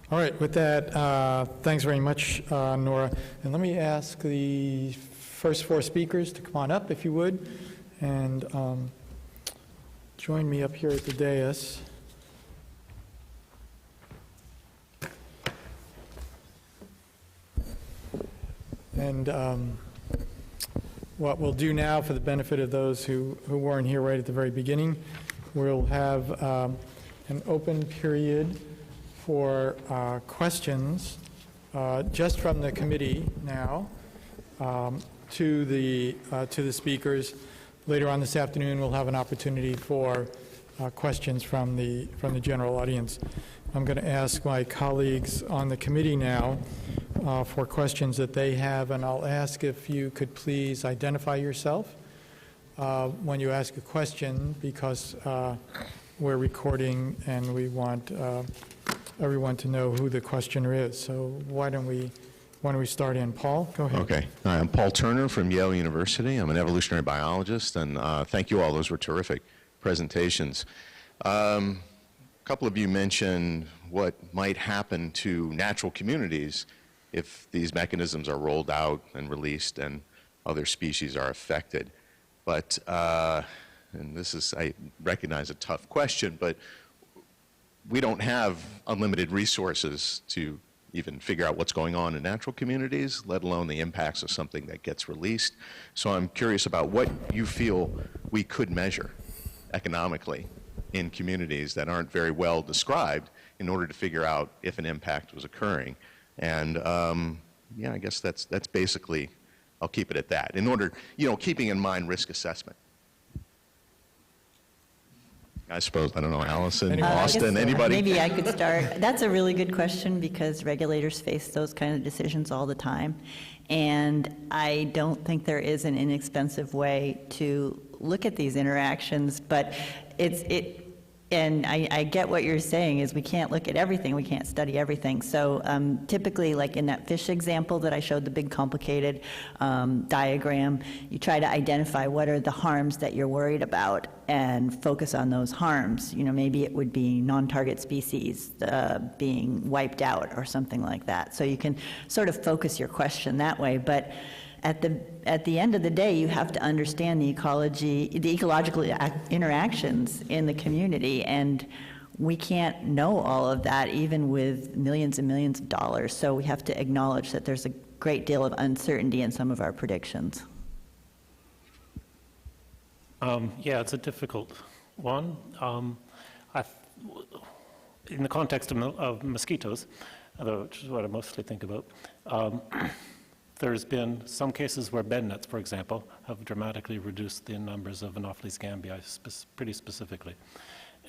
All right, with that, thanks very much, Nora. And let me ask the first four speakers to come on up, if you would, and join me up here at the dais. And what we'll do now, for the benefit of those who weren't here right at the very beginning, we'll have an open period for questions just from the committee now to the speakers. Later on this afternoon, we'll have an opportunity for questions from the general audience. I'm going to ask my colleagues on the committee now for questions that they have, and I'll ask if you could please identify yourself when you ask a question, because we're recording and we want everyone to know who the questioner is. So why don't we start in? Paul, go ahead. Okay. Hi, I'm Paul Turner from Yale University. I'm an evolutionary biologist, and thank you all. Those were terrific presentations. A couple of you mentioned what might happen to natural communities if these mechanisms are rolled out and released and other species are affected. But, and this is, I recognize, a tough question, but we don't have unlimited resources to even figure out what's going on in natural communities, let alone the impacts of something that gets released. So I'm curious about what you feel we could measure economically in communities that aren't very well described in order to figure out if an impact was occurring. And yeah, I guess that's basically, I'll keep it at that. In order, keeping in mind risk assessment. I suppose, I don't know, Allison, Austin, anybody? Maybe I could start. That's a really good question, because regulators face those kind of decisions all the time. And I don't think there is an inexpensive way to look at these interactions, but and I get what you're saying is we can't look at everything, we can't study everything. So typically, like in that fish example that I showed, the big complicated diagram, you try to identify what are the harms that you're worried about and focus on those harms. Maybe it would be non-target species being wiped out or something like that. So you can sort of focus your question that way. But at the end of the day, you have to understand the ecological interactions in the community, and we can't know all of that even with millions and millions of dollars. So we have to acknowledge that there's a great deal of uncertainty in some of our predictions. Yeah, it's a difficult one. In the context of mosquitoes, which is what I mostly think about, there's been some cases where bed nets, for example, have dramatically reduced the numbers of Anopheles gambiae pretty specifically.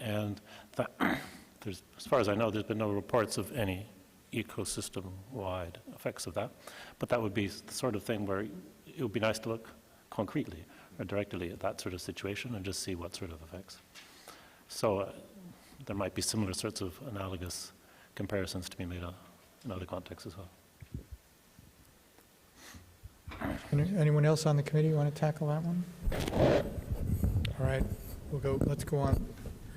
And as far as I know, there's been no reports of any ecosystem-wide effects of that. But that would be the sort of thing where it would be nice to look concretely or directly at that sort of situation and just see what sort of effects. So there might be similar sorts of analogous comparisons to be made in other contexts as well. Anyone else on the committee want to tackle that one? All right, let's go on.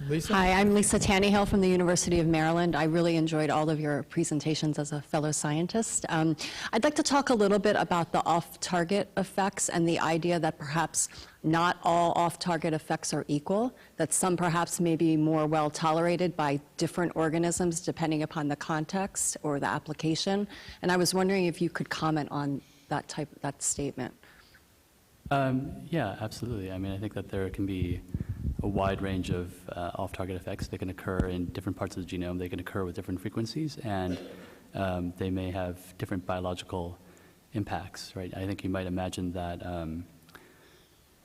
Lisa? Hi, I'm Lisa Tannehill from the University of Maryland. I really enjoyed all of your presentations as a fellow scientist. I'd like to talk a little bit about the off-target effects and the idea that perhaps not all off-target effects are equal, that some perhaps may be more well tolerated by different organisms depending upon the context or the application. And I was wondering if you could comment on that statement. Yeah, absolutely. I mean, I think that there can be a wide range of off-target effects that can occur in different parts of the genome. They can occur with different frequencies, and they may have different biological impacts, right? I think you might imagine that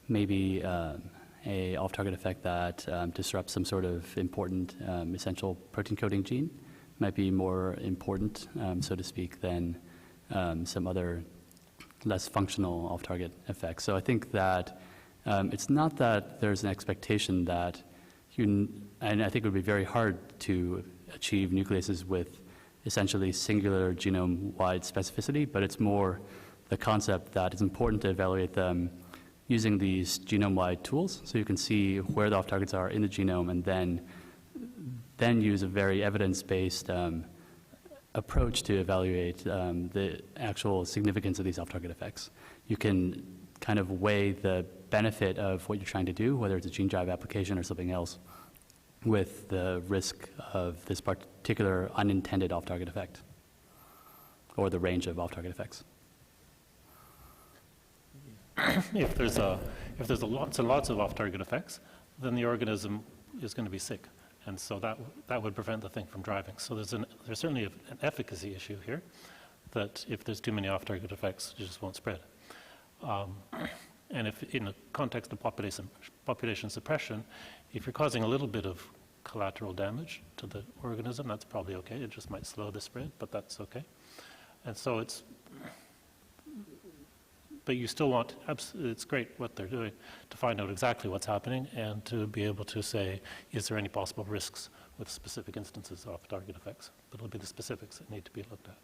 maybe a off-target effect that disrupts some sort of important essential protein coding gene might be more important, so to speak, than some other less functional off-target effects. So I think that it's not that there's an expectation that and I think it would be very hard to achieve nucleases with essentially singular genome-wide specificity, but it's more the concept that it's important to evaluate them using these genome-wide tools, so you can see where the off-targets are in the genome, and then use a very evidence-based approach to evaluate the actual significance of these off-target effects. You can kind of weigh the benefit of what you're trying to do, whether it's a gene drive application or something else, with the risk of this particular unintended off-target effect, or the range of off-target effects. If there's lots and lots of off-target effects, then the organism is going to be sick, and so that would prevent the thing from driving. So there's certainly an efficacy issue here, that if there's too many off-target effects, it just won't spread. And if in the context of population suppression, if you're causing a little bit of collateral damage to the organism, that's probably okay. It just might slow the spread, but that's okay. And so but you still want, it's great what they're doing, to find out exactly what's happening and to be able to say, is there any possible risks with specific instances of off-target effects? But it'll be the specifics that need to be looked at.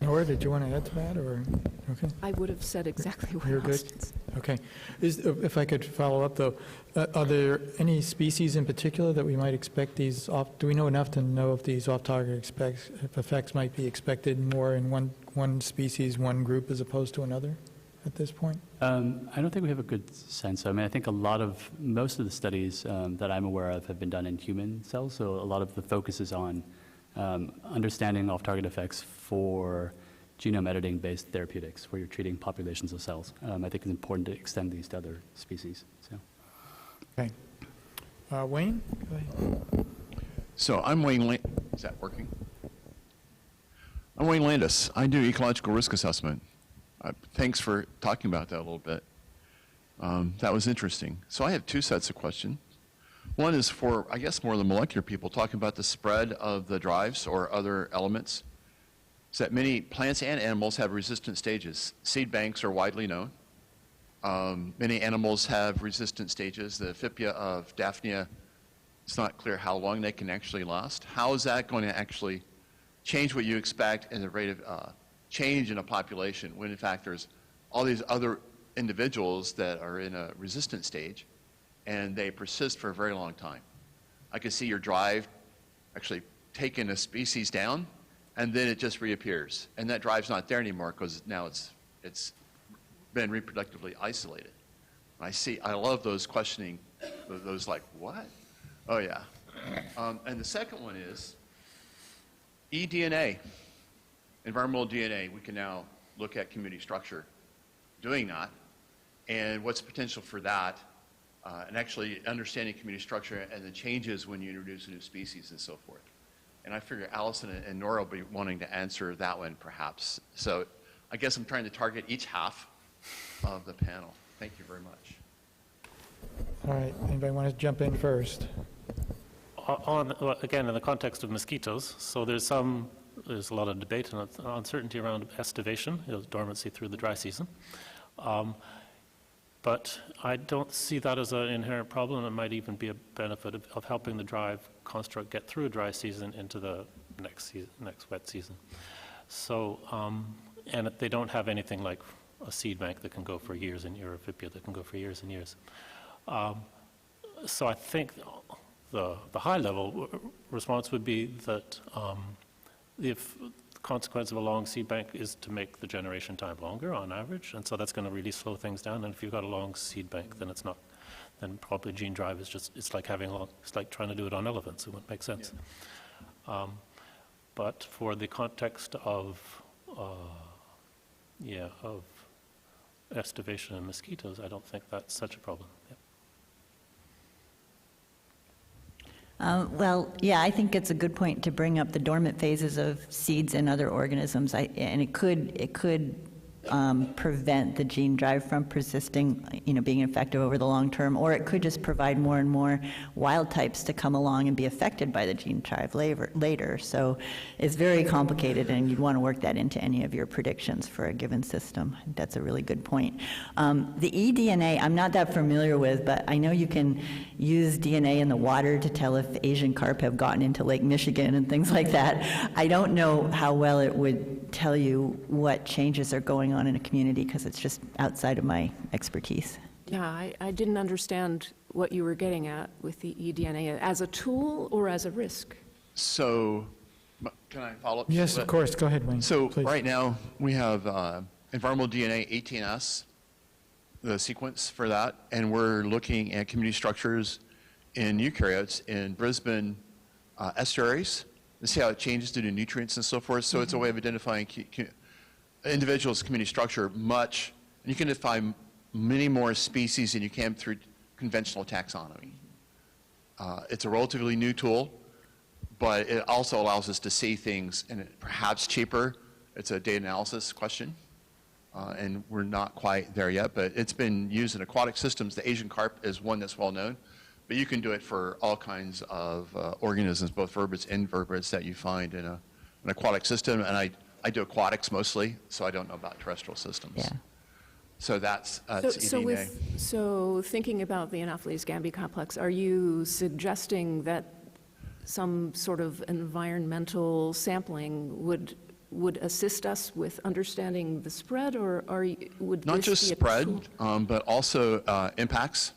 Nora, did you want to add to that, or, okay? I would have said exactly what You're good? Austin's. Okay. If I could follow up, though, are there any species in particular that we might expect these do we know enough to know if these off-target effects might be expected more in one species, one group, as opposed to another at this point? I don't think we have a good sense. I mean, I think most of the studies that I'm aware of have been done in human cells, so a lot of the focus is on understanding off-target effects for genome editing-based therapeutics, where you're treating populations of cells. I think it's important to extend these to other species. So. Okay. Wayne? Go ahead. So I'm Wayne Is that working? I'm Wayne Landis. I do ecological risk assessment. Thanks for talking about that a little bit. That was interesting. So I have two sets of questions. One is for, I guess, more of the molecular people, talking about the spread of the drives or other elements. Is that many plants and animals have resistant stages. Seed banks are widely known. Many animals have resistant stages. The Phipia of Daphnia, it's not clear how long they can actually last. How is that going to actually change what you expect in the rate of change in a population when, in fact, there's all these other individuals that are in a resistant stage and they persist for a very long time? I can see your drive actually taking a species down, and then it just reappears. And that drive's not there anymore because now it's been reproductively isolated. I love those questioning, those like, what? Oh, yeah. And the second one is eDNA, environmental DNA. We can now look at community structure doing that, and what's the potential for that, and actually understanding community structure and the changes when you introduce a new species and so forth. And I figure Allison and Nora will be wanting to answer that one perhaps. So I guess I'm trying to target each half of the panel. Thank you very much. All right. Anybody want to jump in first? Again, in the context of mosquitoes, so there's a lot of debate and uncertainty around estivation, dormancy through the dry season. But I don't see that as an inherent problem. It might even be a benefit of helping the drive construct get through a dry season into the next wet season. So, and they don't have anything like a seed bank that can go for years and years, or a Phipia that can go for years and years. So I think the high-level response would be that if the consequence of a long seed bank is to make the generation time longer on average, and so that's going to really slow things down. And if you've got a long seed bank, then then probably gene drive is it's like it's like trying to do it on elephants. It wouldn't make sense. Yeah. But for the context of estivation and mosquitoes, I don't think that's such a problem. Yeah. Well, yeah, I think it's a good point to bring up the dormant phases of seeds and other organisms, and it could prevent the gene drive from persisting, being effective over the long term, or it could just provide more and more wild types to come along and be affected by the gene drive later. So it's very complicated, and you'd want to work that into any of your predictions for a given system. That's a really good point. The eDNA, I'm not that familiar with, but I know you can use DNA in the water to tell if Asian carp have gotten into Lake Michigan and things like that. I don't know how well it would tell you what changes are going on in a community because it's just outside of my expertise. Yeah, I didn't understand what you were getting at with the eDNA, as a tool or as a risk? So Can I follow up? Yes, of course, go ahead, Wayne. So please. right now, we have environmental DNA 18S, the sequence for that, and we're looking at community structures in eukaryotes in Brisbane estuaries to see how it changes due to nutrients and so forth. So it's a way of identifying individuals' community structure and you can define many more species than you can through conventional taxonomy. It's a relatively new tool, but it also allows us to see things and perhaps cheaper. It's a data analysis question, and we're not quite there yet, but it's been used in aquatic systems. The Asian carp is one that's well known, but you can do it for all kinds of organisms, both vertebrates and invertebrates that you find in an aquatic system, and I do aquatics mostly, so I don't know about terrestrial systems. Yeah. So that's So eDNA. so thinking about the Anopheles gambiae complex, are you suggesting that some sort of environmental sampling would assist us with understanding the spread, or would Not this just be a spread, tool? but also impacts.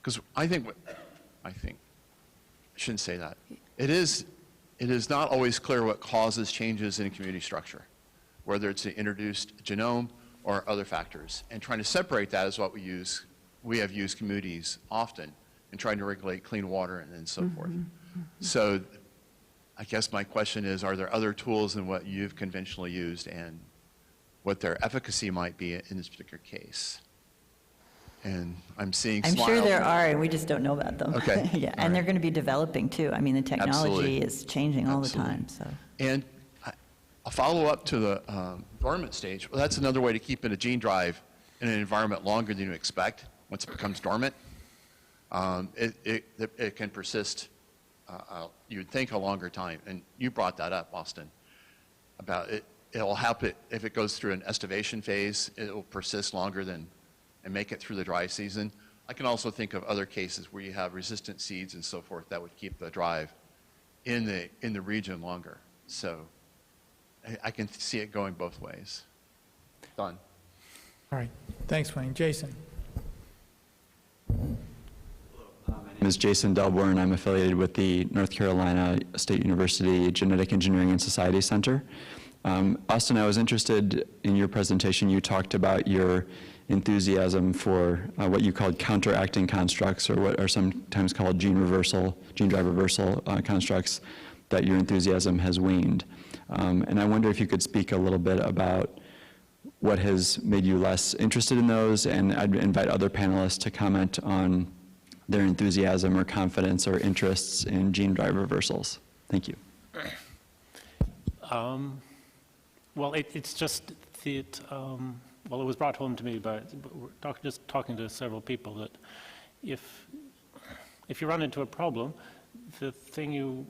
Because I shouldn't say that. It is not always clear what causes changes in community structure, whether it's the introduced genome or other factors. And trying to separate that is what we have used communities often in trying to regulate clean water and so forth. So I guess my question is, are there other tools than what you've conventionally used and what their efficacy might be in this particular case? And I'm seeing I'm smiles. sure there are, and we just don't know about them. Okay. Yeah, All and right. they're going to be developing too. I mean, the technology Absolutely. is changing all the Absolutely. time, so. And a follow-up to the dormant stage, well, that's another way to keep in a gene drive in an environment longer than you expect. Once it becomes dormant, it can persist, you'd think, a longer time. And you brought that up, Austin, about it. It'll happen if it goes through an estivation phase, it will persist longer and make it through the dry season. I can also think of other cases where you have resistant seeds and so forth that would keep the drive in the region longer. So I can see it going both ways. Done. All right, thanks, Wayne. Jason? My name is Jason Delborn. I'm affiliated with the North Carolina State University Genetic Engineering and Society Center. Austin, I was interested in your presentation. You talked about your enthusiasm for what you called counteracting constructs, or what are sometimes called gene drive reversal constructs, that your enthusiasm has waned. And I wonder if you could speak a little bit about what has made you less interested in those, and I'd invite other panelists to comment on their enthusiasm or confidence or interests in gene drive reversals. Thank you. Well, it's just that, well, it was brought home to me by just talking to several people that if you run into a problem, the thing you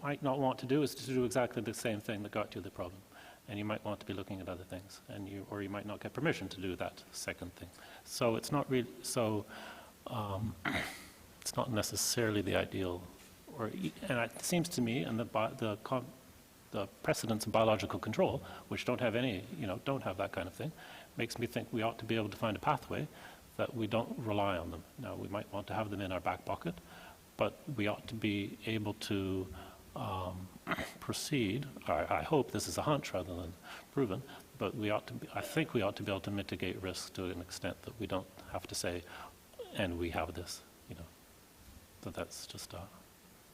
might not want to do is to do exactly the same thing that got you the problem. And you might want to be looking at other things, or you might not get permission to do that second thing. So it's not really, it's not necessarily the ideal, and it seems to me, and the precedents in biological control, which don't have don't have that kind of thing, makes me think we ought to be able to find a pathway that we don't rely on them. Now, we might want to have them in our back pocket, but we ought to be able to proceed. I hope this is a hunch rather than proven, but I think we ought to be able to mitigate risk to an extent that we don't have to say, and we have this, So that's just a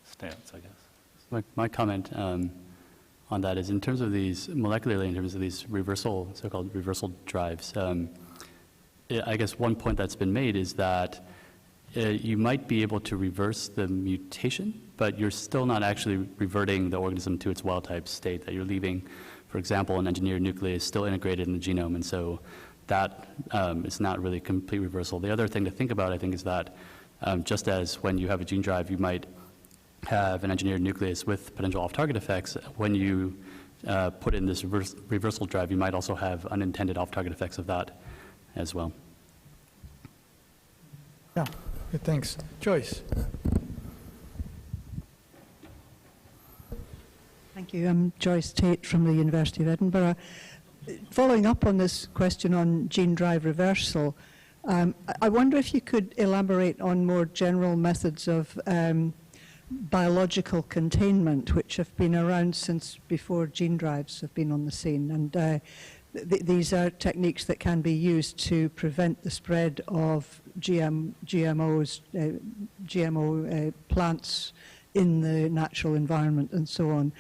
stance, I guess. My comment on that is, in terms of these, molecularly, in terms of these so-called reversal drives, I guess one point that's been made is that you might be able to reverse the mutation, but you're still not actually reverting the organism to its wild-type state, that you're leaving, for example, an engineered nucleus still integrated in the genome, and so that is not really complete reversal. The other thing to think about, I think, is that just as when you have a gene drive, you might have an engineered nucleus with potential off-target effects, when you put in this reversal drive, you might also have unintended off-target effects of that as well. Yeah, good, thanks. Joyce? Thank you. I'm Joyce Tate from the University of Edinburgh. Following up on this question on gene drive reversal, I wonder if you could elaborate on more general methods of biological containment, which have been around since before gene drives have been on the scene. And these are techniques that can be used to prevent the spread of GMO plants in the natural environment and so on.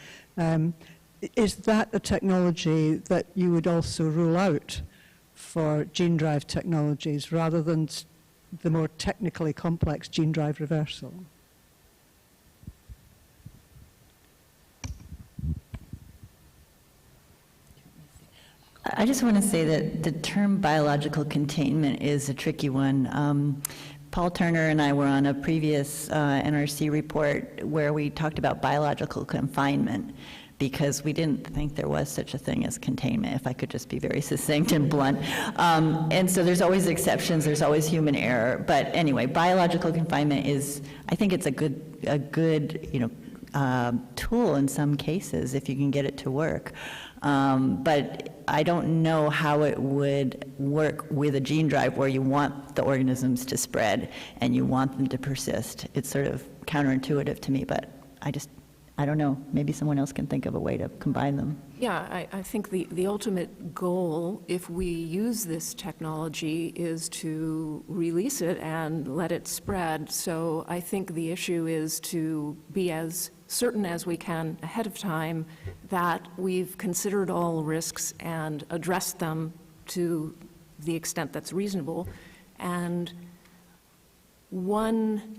Is that a technology that you would also rule out for gene drive technologies rather than the more technically complex gene drive reversal? I just want to say that the term biological containment is a tricky one. Paul Turner and I were on a previous NRC report where we talked about biological confinement because we didn't think there was such a thing as containment, if I could just be very succinct and blunt. And so there's always exceptions, there's always human error. But anyway, biological confinement is, I think it's a good tool in some cases if you can get it to work. But I don't know how it would work with a gene drive where you want the organisms to spread and you want them to persist. It's sort of counterintuitive to me, but I don't know. Maybe someone else can think of a way to combine them. Yeah, I think the ultimate goal, if we use this technology, is to release it and let it spread. So I think the issue is to be as certain as we can ahead of time that we've considered all risks and addressed them to the extent that's reasonable. And one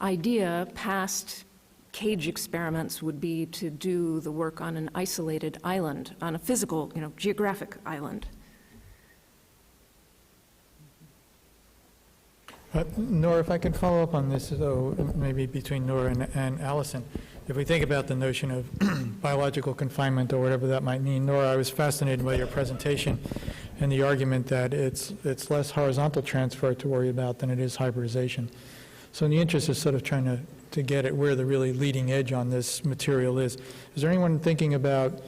idea past cage experiments would be to do the work on an isolated island, on a physical, geographic island. Nora, if I could follow up on this, though, maybe between Nora and Allison. If we think about the notion of biological confinement or whatever that might mean, Nora, I was fascinated by your presentation and the argument that it's less horizontal transfer to worry about than it is hybridization. So in the interest of sort of trying to get at where the really leading edge on this material is there anyone thinking about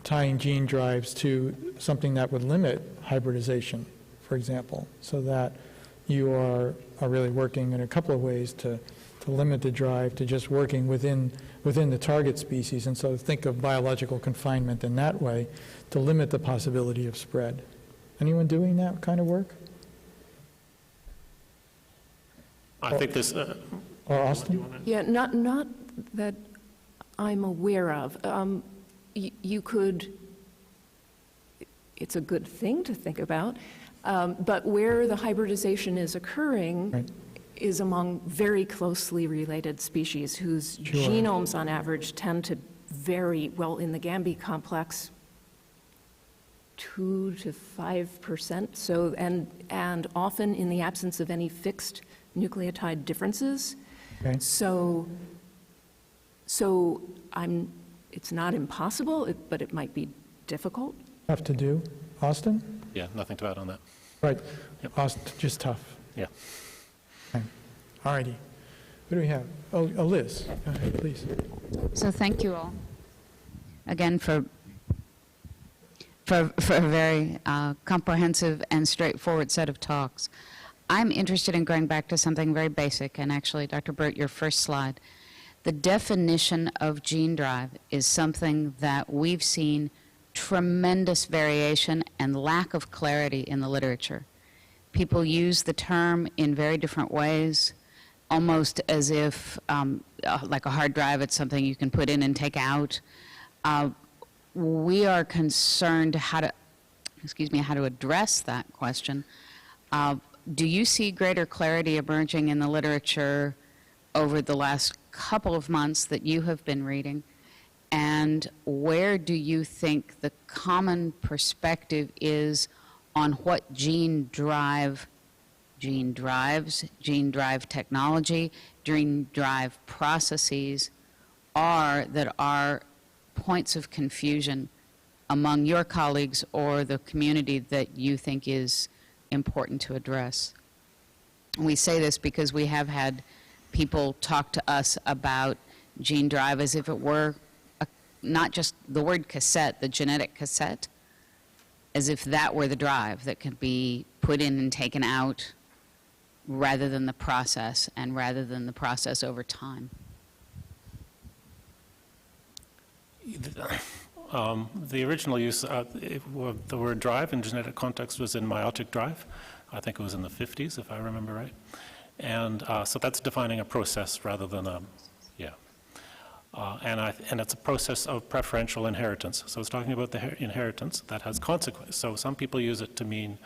tying gene drives to something that would limit hybridization, for example, so that you are really working in a couple of ways to limit the drive to just working within the target species, and so think of biological confinement in that way to limit the possibility of spread. Anyone doing that kind of work? I think this. Or Austin? Yeah, not that I'm aware of. You could, it's a good thing to think about, but where the hybridization is occurring Right. is among very closely related species whose Sure. genomes on average tend to vary, well, in the Gambi complex, 2 to 5%. So, and often in the absence of any fixed nucleotide differences. Okay. So it's not impossible, but it might be difficult. Tough to do. Austin? Yeah, nothing to add on that. Right. Yep. Austin, just tough. Yeah. Okay. All righty. What do we have? Oh, Liz, go ahead, please. So thank you all again for a very comprehensive and straightforward set of talks. I'm interested in going back to something very basic, and actually, Dr. Burt, your first slide. The definition of gene drive is something that we've seen tremendous variation and lack of clarity in the literature. People use the term in very different ways, almost as if, like a hard drive, it's something you can put in and take out. We are concerned how to address that question. Do you see greater clarity emerging in the literature over the last couple of months that you have been reading? And where do you think the common perspective is on what gene drive technology, gene drive processes are that are points of confusion among your colleagues or the community that you think is important to address? We say this because we have had people talk to us about gene drive as if it were not just the word cassette, the genetic cassette, as if that were the drive that could be put in and taken out rather than the process, and rather than the process over time. The original use of the word drive in genetic context was in meiotic drive. I think it was in the 50s, if I remember right. And so that's defining a process rather than a, yeah. And it's a process of preferential inheritance. So it's talking about the inheritance that has consequences. So some people use it to mean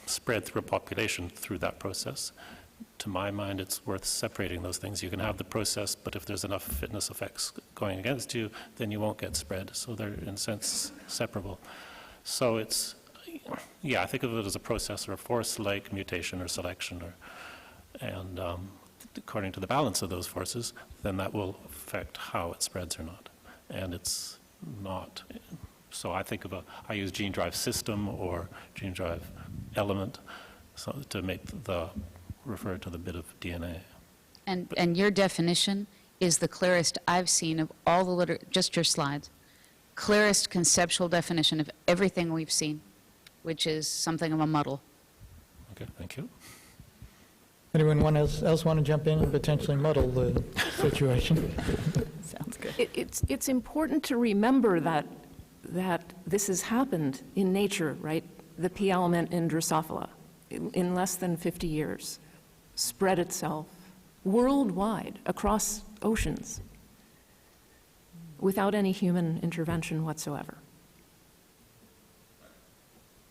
spread through a population through that process. To my mind, it's worth separating those things. You can have the process, but if there's enough fitness effects going against you, then you won't get spread. So they're, in a sense, separable. So it's, yeah, I think of it as a process or a force like mutation or selection, and according to the balance of those forces, then that will affect how it spreads or not. And it's not, so I think of I use gene drive system or gene drive element so to make refer to the bit of DNA. And your definition is the clearest I've seen of all the just your slides, clearest conceptual definition of everything we've seen, which is something of a muddle. Okay, thank you. Anyone else want to jump in and potentially muddle the situation? Sounds good. It's important to remember that this has happened in nature, right? The P element in Drosophila in less than 50 years spread itself worldwide across oceans without any human intervention whatsoever.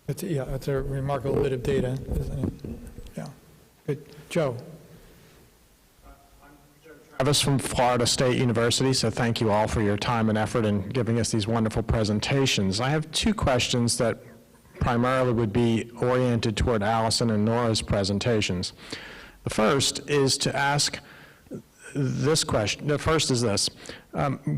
It's a remarkable bit of data, isn't it? Yeah. Good. Joe. Travis from Florida State University, so thank you all for your time and effort in giving us these wonderful presentations. I have two questions that primarily would be oriented toward Allison and Nora's presentations. The first is to ask this question. The first is this.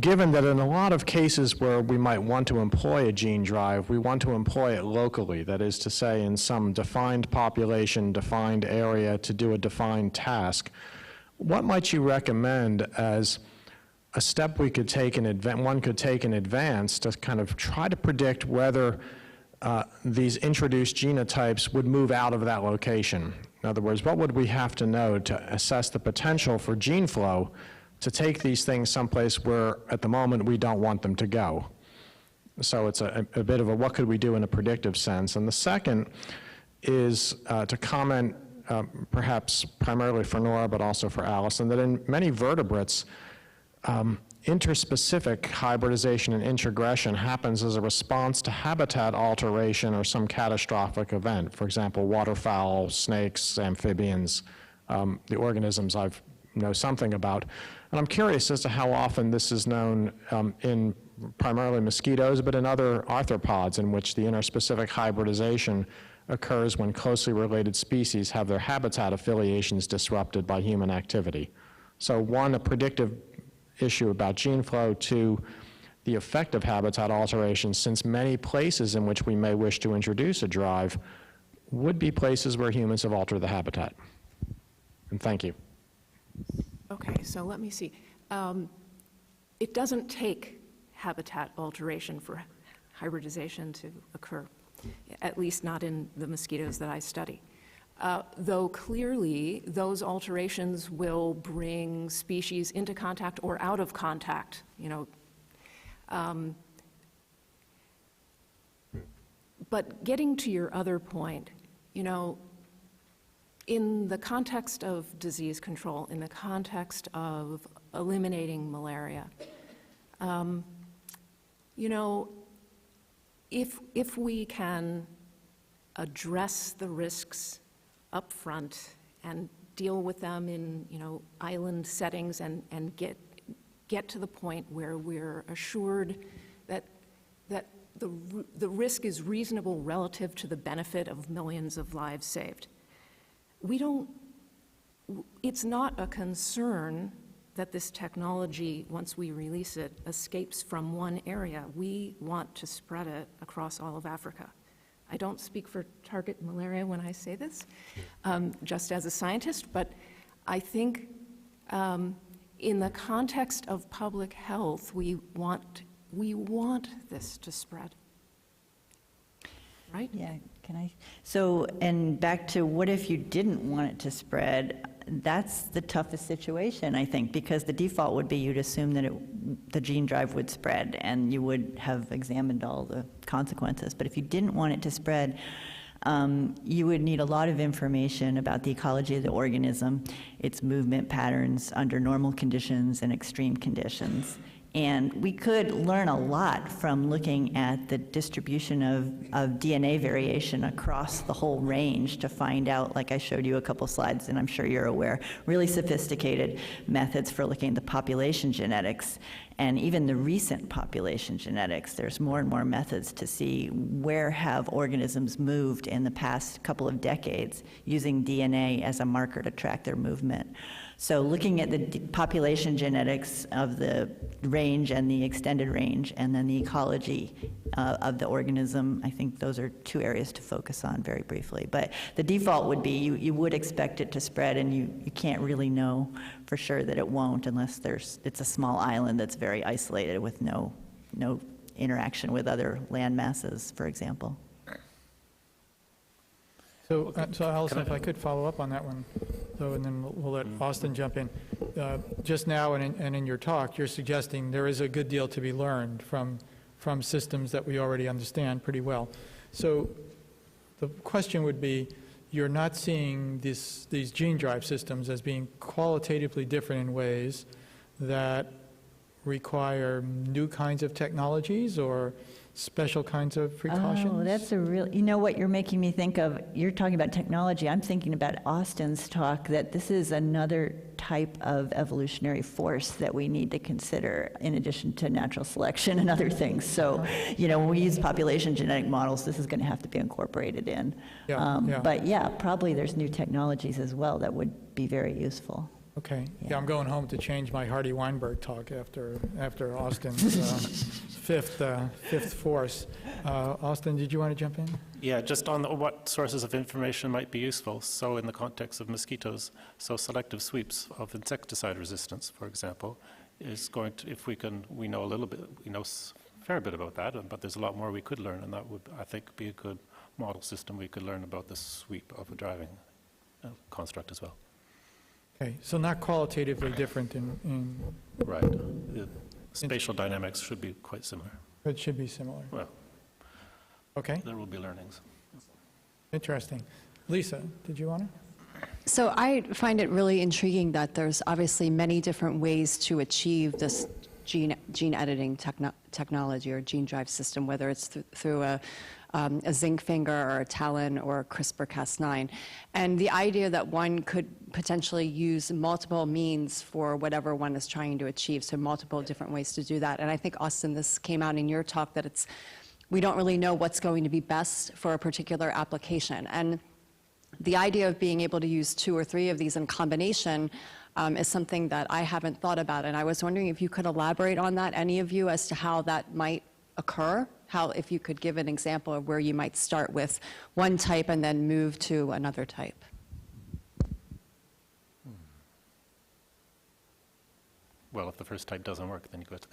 Given that in a lot of cases where we might want to employ a gene drive, we want to employ it locally, that is to say in some defined population, defined area to do a defined task, what might you recommend as a step we could take in advance to kind of try to predict whether these introduced genotypes would move out of that location? In other words, what would we have to know to assess the potential for gene flow to take these things someplace where at the moment we don't want them to go? So it's a bit of a what could we do in a predictive sense. And the second is to comment perhaps primarily for Nora but also for Allison, that in many vertebrates, interspecific hybridization and introgression happens as a response to habitat alteration or some catastrophic event. For example, waterfowl, snakes, amphibians, the organisms I know something about. And I'm curious as to how often this is known in primarily mosquitoes, but in other arthropods in which the interspecific hybridization occurs when closely related species have their habitat affiliations disrupted by human activity. So one, a predictive issue about gene flow, two, the effect of habitat alteration, since many places in which we may wish to introduce a drive would be places where humans have altered the habitat. And thank you. Okay, so let me see. It doesn't take habitat alteration for hybridization to occur, at least not in the mosquitoes that I study. Though clearly those alterations will bring species into contact or out of contact, you know. But getting to your other point, you know, in the context of disease control, in the context of eliminating malaria, you know, if we can address the risks up front and deal with them in, you know, island settings and get to the point where we're assured that the risk is reasonable relative to the benefit of millions of lives saved. It's not a concern that this technology, once we release it, escapes from one area. We want to spread it across all of Africa. I don't speak for target malaria when I say this, just as a scientist, but I think in the context of public health, we want this to spread, right? Yeah, can I? So, and back to what if you didn't want it to spread? that's the toughest situation, I think, because the default would be you'd assume that the gene drive would spread, and you would have examined all the consequences. But if you didn't want it to spread, you would need a lot of information about the ecology of the organism, its movement patterns under normal conditions and extreme conditions. And we could learn a lot from looking at the distribution of DNA variation across the whole range to find out, like I showed you a couple slides, and I'm sure you're aware, really sophisticated methods for looking at the population genetics. And even the recent population genetics, there's more and more methods to see where have organisms moved in the past couple of decades using DNA as a marker to track their movement. So looking at the population genetics of the range and the extended range, and then the ecology of the organism, I think those are two areas to focus on very briefly. But the default would be you would expect it to spread, and you can't really know for sure that it won't unless it's a small island that's very isolated with no interaction with other land masses, for example. So Allison, if I could follow up on that one, though, and then we'll let Austin jump in. Just now and in your talk, you're suggesting there is a good deal to be learned from systems that we already understand pretty well. So the question would be, you're not seeing these gene drive systems as being qualitatively different in ways that require new kinds of technologies or special kinds of precautions? Oh, that's a real, you know what you're making me think of, you're talking about technology, I'm thinking about Austin's talk, that this is another type of evolutionary force that we need to consider in addition to natural selection and other things. So, when we use population genetic models, this is going to have to be incorporated in. But yeah, probably there's new technologies as well that would be very useful. Okay. Yeah, I'm going home to change my Hardy Weinberg talk after Austin's fifth force. Austin, did you want to jump in? Yeah, just on what sources of information might be useful. So in the context of mosquitoes, so selective sweeps of insecticide resistance, for example, is going to, we know a little bit, we know a fair bit about that, but there's a lot more we could learn, and that would, I think, be a good model system. We could learn about the sweep of a driving construct as well. Okay, so not qualitatively different in Right. The spatial dynamics should be quite similar. it should be similar. Well, Okay, there will be learnings. interesting. Lisa, did you want to? So I find it really intriguing that there's obviously many different ways to achieve this gene editing technology or gene drive system, whether it's through a zinc finger or a TALEN or CRISPR-Cas9. And the idea that one could potentially use multiple means for whatever one is trying to achieve, so multiple different ways to do that. And I think, Austin, this came out in your talk that we don't really know what's going to be best for a particular application. And the idea of being able to use 2 or 3 of these in combination is something that I haven't thought about. And I was wondering if you could elaborate on that, any of you, as to how that might occur, if you could give an example of where you might start with one type and then move to another type. Well, if the first type doesn't work, then you go to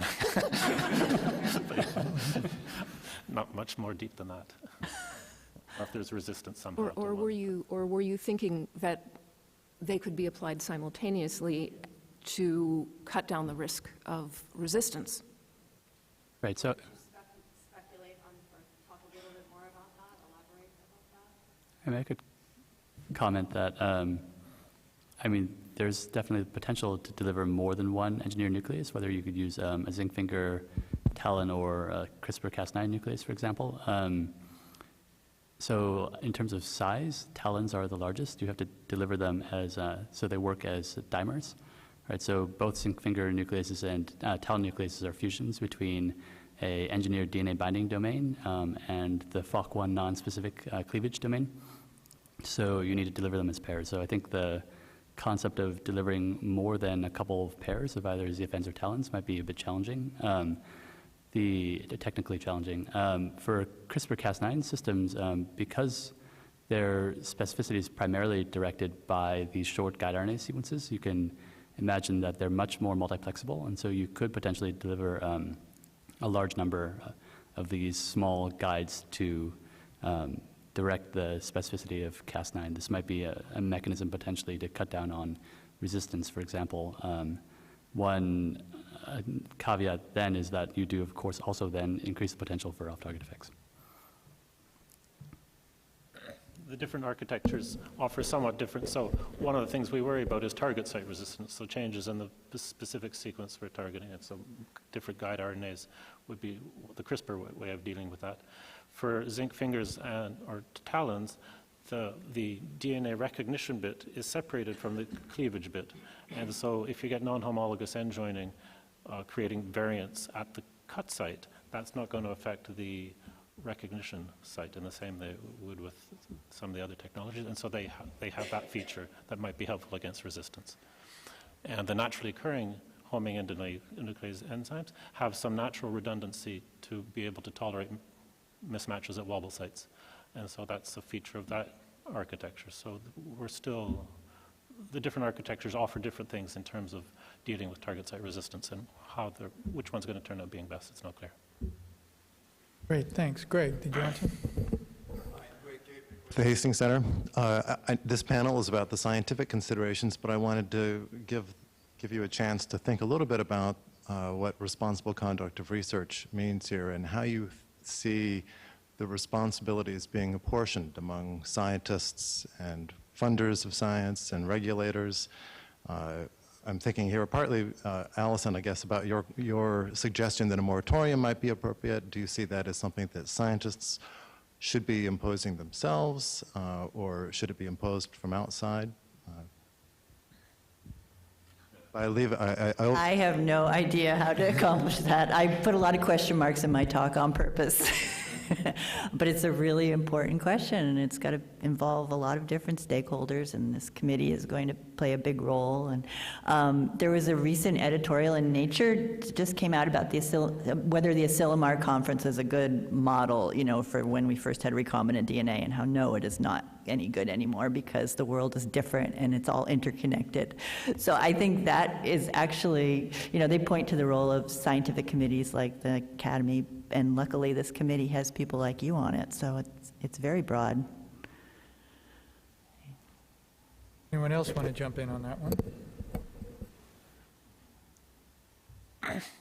the not much more deep than that. Or if there's resistance somehow. Or were you thinking that they could be applied simultaneously to cut down the risk of resistance? Right, so Speculate on, or talk a little bit more about that, elaborate about that? I mean, I could comment that, there's definitely the potential to deliver more than one engineered nucleus, whether you could use a zinc finger, TALEN, or a CRISPR-Cas9 nucleus, for example. So in terms of size, TALENs are the largest. You have to deliver them so they work as dimers, right? So both zinc finger nucleases and TALEN nucleases are fusions between a engineered DNA binding domain and the FOC1 non-specific cleavage domain. So you need to deliver them as pairs. So I think the concept of delivering more than a couple of pairs of either ZFNs or TALENs might be a bit challenging, technically challenging. For CRISPR-Cas9 systems, because their specificity is primarily directed by these short guide RNA sequences, you can imagine that they're much more multiplexable, and so you could potentially deliver a large number of these small guides to direct the specificity of Cas9. This might be a mechanism potentially to cut down on resistance, for example. One caveat then is that you do, of course, also then increase the potential for off-target effects. The different architectures offer somewhat different. So one of the things we worry about is target site resistance. So changes in the specific sequence for targeting it. So different guide RNAs would be the CRISPR way of dealing with that. For zinc fingers or talons, the DNA recognition bit is separated from the cleavage bit. And so if you get non-homologous end joining, creating variants at the cut site, that's not going to affect the recognition site in the same way it would with some of the other technologies. And so they have that feature that might be helpful against resistance. And the naturally occurring homing endonuclease enzymes have some natural redundancy to be able to tolerate mismatches at wobble sites. And so that's a feature of that architecture. So the different architectures offer different things in terms of dealing with target site resistance, and which one's going to turn out being best, it's not clear. Great, thanks. Greg, did you answer? The Hastings Center. This panel is about the scientific considerations, but I wanted to give you a chance to think a little bit about what responsible conduct of research means here and how you see the responsibilities being apportioned among scientists and funders of science and regulators. I'm thinking here partly, Allison, I guess, about your suggestion that a moratorium might be appropriate. Do you see that as something that scientists should be imposing themselves, or should it be imposed from outside? I have no idea how to accomplish that. I put a lot of question marks in my talk on purpose. But it's a really important question, and it's got to involve a lot of different stakeholders, and this committee is going to play a big role. And there was a recent editorial in Nature just came out about whether the Asilomar conference is a good model, for when we first had recombinant DNA, and how no, it is not any good anymore because the world is different and it's all interconnected. So I think that is actually, they point to the role of scientific committees like the Academy, and luckily this committee has people like you on it, so it's very broad. Anyone else want to jump in on that one?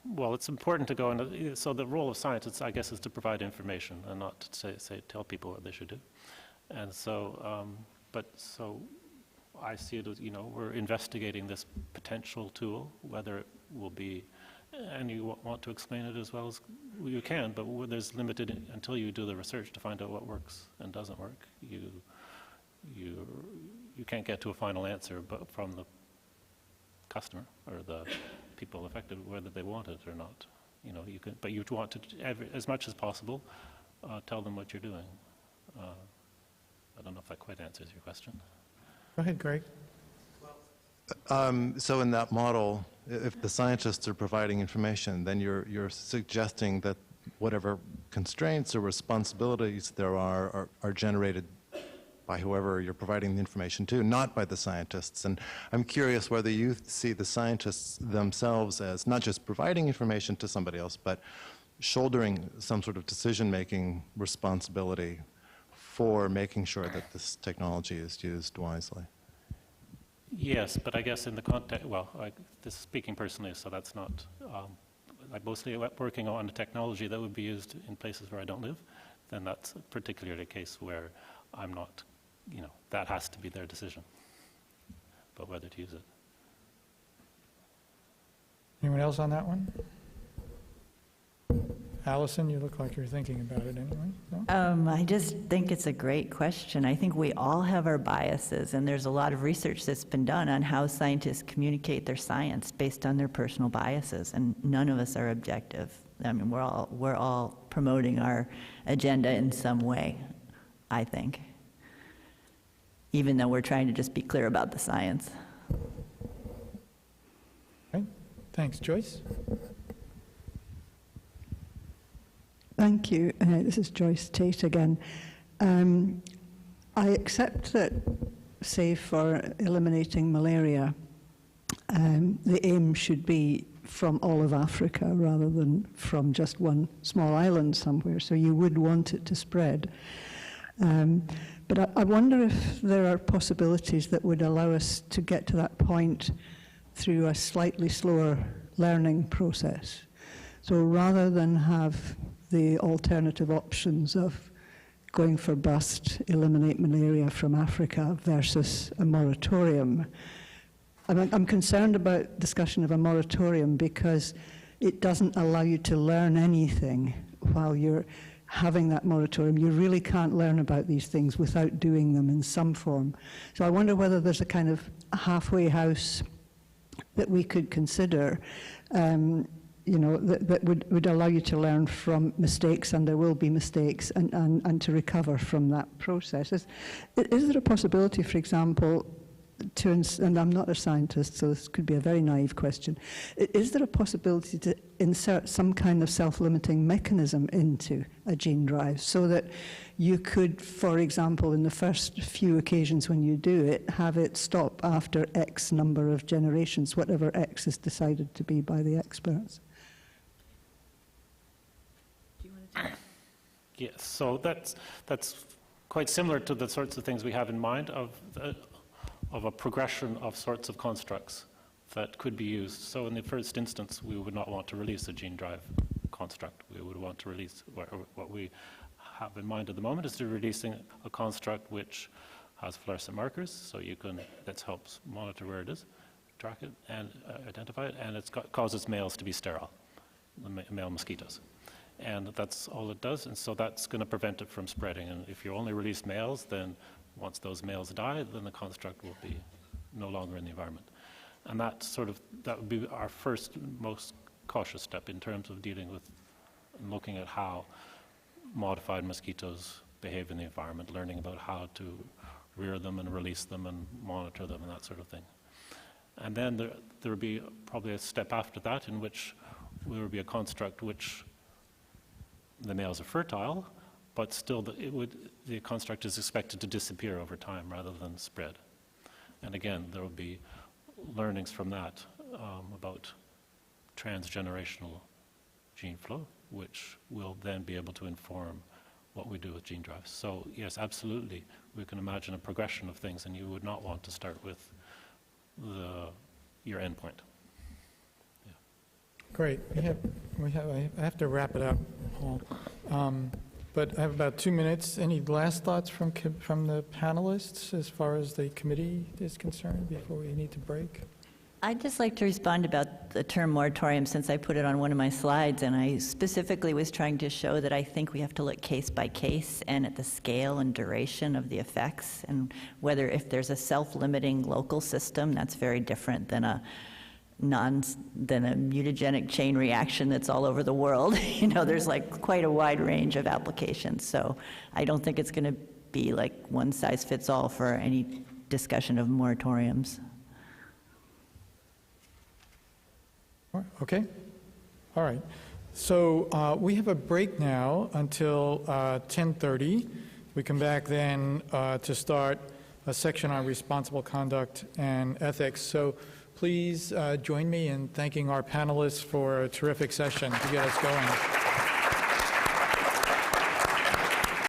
Well, it's important to go into, so the role of scientists, I guess, is to provide information and not to tell people what they should do. And so, so I see it as, we're investigating this potential tool, whether it will be, and you want to explain it as well as you can, but there's limited, until you do the research to find out what works and doesn't work, you can't get to a final answer but from the customer or the people affected, whether they want it or not. But you want to, as much as possible, tell them what you're doing. I don't know if that quite answers your question. Go ahead, Greg. So in that model, if the scientists are providing information, then you're suggesting that whatever constraints or responsibilities there are generated by whoever you're providing the information to, not by the scientists. And I'm curious whether you see the scientists themselves as not just providing information to somebody else, but shouldering some sort of decision-making responsibility for making sure that this technology is used wisely. Yes, but I guess in the context, this is speaking personally, so that's not, I'm mostly working on a technology that would be used in places where I don't live, then that's particularly a case where I'm not, that has to be their decision about whether to use it. Anyone else on that one? Allison, you look like you're thinking about it anyway. No? I just think it's a great question. I think we all have our biases, and there's a lot of research that's been done on how scientists communicate their science based on their personal biases, and none of us are objective. I mean, we're all promoting our agenda in some way, I think, even though we're trying to just be clear about the science. Okay. Thanks. Joyce? Thank you. This is Joyce Tate again. I accept that, say, for eliminating malaria, the aim should be from all of Africa rather than from just one small island somewhere, so you would want it to spread. But I wonder if there are possibilities that would allow us to get to that point through a slightly slower learning process. So rather than have the alternative options of going for bust, eliminate malaria from Africa versus a moratorium, I'm concerned about discussion of a moratorium because it doesn't allow you to learn anything while you're having that moratorium. You really can't learn about these things without doing them in some form. So I wonder whether there's a kind of halfway house that we could consider, that would allow you to learn from mistakes, and there will be mistakes, and to recover from that process. Is there a possibility, for example, and I'm not a scientist, so this could be a very naive question, is there a possibility to insert some kind of self-limiting mechanism into a gene drive so that you could, for example, in the first few occasions when you do it, have it stop after X number of generations, whatever X is decided to be by the experts? Yes, so that's quite similar to the sorts of things we have in mind of a progression of sorts of constructs that could be used. So in the first instance, we would not want to release a gene drive construct. We would want to release, what we have in mind at the moment is to releasing a construct which has fluorescent markers, so you can, that helps monitor where it is, track it, and identify it, and it causes males to be sterile, the male mosquitoes. And that's all it does, and so that's going to prevent it from spreading. And if you only release males, then once those males die, then the construct will be no longer in the environment. And that would be our first, most cautious step in terms of dealing with and looking at how modified mosquitoes behave in the environment, learning about how to rear them and release them and monitor them and that sort of thing. And then there would be probably a step after that in which there would be a construct which the males are fertile, but still the construct is expected to disappear over time rather than spread. And again, there will be learnings from that about transgenerational gene flow, which will then be able to inform what we do with gene drives. So yes, absolutely, we can imagine a progression of things, and you would not want to start with your endpoint. Yeah. Great. I have to wrap it up, Paul. But I have about 2 minutes. Any last thoughts from the panelists as far as the committee is concerned before we need to break? I'd just like to respond about the term moratorium, since I put it on one of my slides, and I specifically was trying to show that I think we have to look case by case and at the scale and duration of the effects, and whether if there's a self-limiting local system, that's very different than a mutagenic chain reaction that's all over the world. There's like quite a wide range of applications. So I don't think it's going to be like one size fits all for any discussion of moratoriums. Okay. All right. So we have a break now until 10:30. We come back then to start a section on responsible conduct and ethics. So please join me in thanking our panelists for a terrific session to get us going.